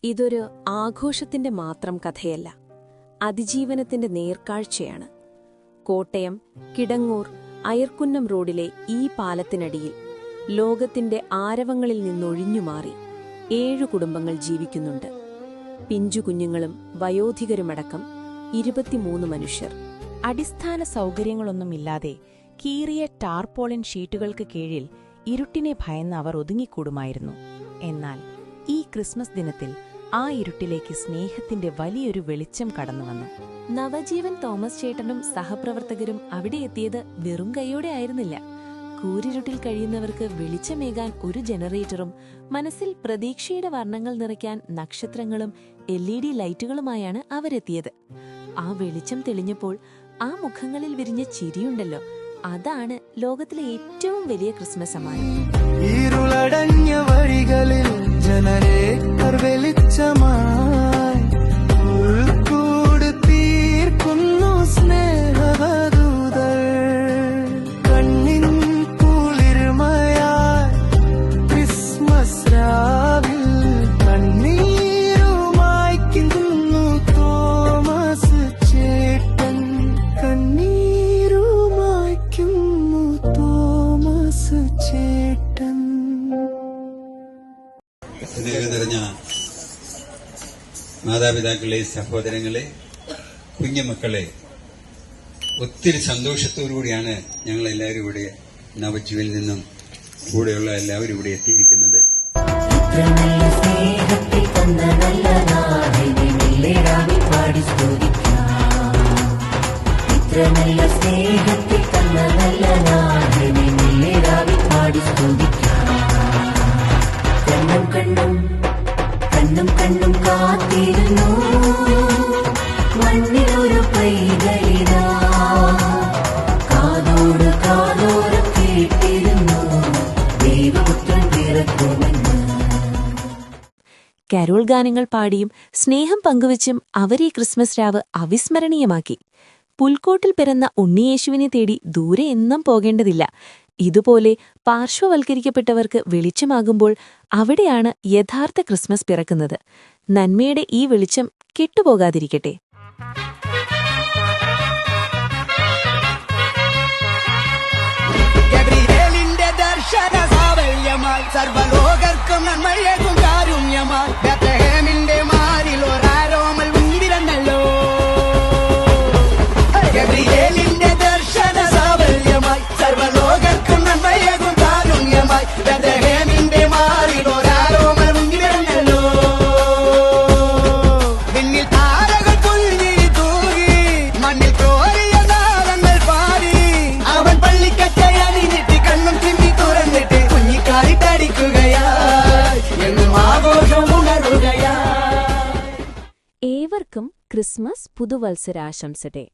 ഇതൊരു ആഘോഷത്തിന്റെ മാത്രം കഥയല്ല, അതിജീവനത്തിന്റെ നേർക്കാഴ്ചയാണ്. കോട്ടയം കിടങ്ങൂർ അയർക്കുന്നം റോഡിലെ ഈ പാലത്തിനടിയിൽ ലോകത്തിന്റെ ആരവങ്ങളിൽ നിന്നൊഴിഞ്ഞുമാറി 7 കുടുംബങ്ങൾ ജീവിക്കുന്നുണ്ട്. പിഞ്ചുകുഞ്ഞുങ്ങളും വയോധികരുമടക്കം 23 മനുഷ്യർ. അടിസ്ഥാന സൗകര്യങ്ങളൊന്നുമില്ലാതെ കീറിയ ടാർപോളിൻ ഷീറ്റുകൾക്ക് കീഴിൽ ഇരുട്ടിനെ ഭയന്ന് അവർ ഒതുങ്ങിക്കൂടുമായിരുന്നു. എന്നാൽ ഈ ക്രിസ്മസ് ദിനത്തിൽ ആ ഇരുട്ടിലേക്ക് സ്നേഹത്തിന്റെ വലിയൊരു വെളിച്ചം കടന്നുവന്നു. നവജീവൻ തോമസ് ചേട്ടനും സഹപ്രവർത്തകരും അവിടെ എത്തിയത് വെറും കൈയോടെ ആയിരുന്നില്ല. കൂരിരുട്ടിൽ കഴിയുന്നവർക്ക് വെളിച്ചമേകാൻ ഒരു ജനറേറ്ററും മനസ്സിൽ പ്രതീക്ഷയുടെ വർണ്ണങ്ങൾ നിറയ്ക്കാൻ നക്ഷത്രങ്ങളും LED ലൈറ്റുകളുമായാണ് അവരെത്തിയത്. ആ വെളിച്ചം തെളിഞ്ഞപ്പോൾ ആ മുഖങ്ങളിൽ വിരിഞ്ഞ ചിരിയുണ്ടല്ലോ, അതാണ് ലോകത്തിലെ ഏറ്റവും വലിയ ക്രിസ്മസ് സമ്മാനം. ഇരുളടഞ്ഞ വഴികളിൽ ജനരേറ്റർ വെളിച്ചമായി ഉൾക്കൂട് തീർക്കുന്നു സ്നേഹദൂതർ. കണ്ണിൻ കുളിർമയായി ക്രിസ്മസ് രാവിൽ കണ്ണീരുമായ്ക്കുന്നു തോമസ് ചേട്ടൻ. കണ്ണീരുമായ്ക്കുന്നു തോമസ് ചേട്ടൻ. സ്നേഹം നിറഞ്ഞ മാതാപിതാക്കളെ, സഹോദരങ്ങളെ, കുഞ്ഞുമക്കളെ, ഒത്തിരി സന്തോഷത്തോടുകൂടിയാണ് ഞങ്ങളെല്ലാവരും ഇവിടെ നവജീവനിൽ നിന്നും കൂടെയുള്ള എല്ലാവരും ഇവിടെ എത്തിയിരിക്കുന്നത്. കണ്ണും കാത്തിരുന്നു മണ്ണിലൊരു പൈതലിതാ, കാതോട് കാതോരം കേട്ടിരുന്നു ദൈവപുത്രൻ പിറക്കുമെന്ന്. കരോൾ ഗാനങ്ങൾ പാടിയും സ്നേഹം പങ്കുവച്ചും അവരീ ക്രിസ്മസ് രാവ് അവിസ്മരണീയമാക്കി. പുൽക്കോട്ടിൽ പിറന്ന ഉണ്ണിയേശുവിനെ തേടി ദൂരെ എന്നും പോകേണ്ടതില്ല. ഇതുപോലെ പാർശ്വവൽക്കരിക്കപ്പെട്ടവർക്ക് വെളിച്ചമാകുമ്പോൾ അവിടെയാണ് യഥാർത്ഥ ക്രിസ്മസ് പിറക്കുന്നത്. നന്മയുടെ ഈ വെളിച്ചം കെട്ടുപോകാതിരിക്കട്ടെ. സർവലോകർക്കും നന്മയേകും കാരുണ്യമായി ബേത്ലഹേമിന്റെ മാറിൽ ഒരാരോമൽ ഉണ്ടിരന്നല്ലോ. ഗബ്രിയേലിന്റെ ദർശന സാവല്യമായി സർവലോകർക്കും നന്മയേകും കാരുണ്യമായി ബേത്ലഹേമിന്റെ മാറിൽ ഒരാരോമൽ ഉണ്ടിരന്നല്ലോ. പിന്നിൽ താരകൾ പുൽവിരി തൂകി മണ്ണിൽ കോരിയ താരങ്ങൾ പാടി അവൻ പള്ളിക്കച്ചയണിഞ്ഞിട്ട് കണ്ണും ചിമ്മി തുറന്നിട്ട് ഏവർക്കും ക്രിസ്മസ് പുതുവത്സരാശംസകൾ.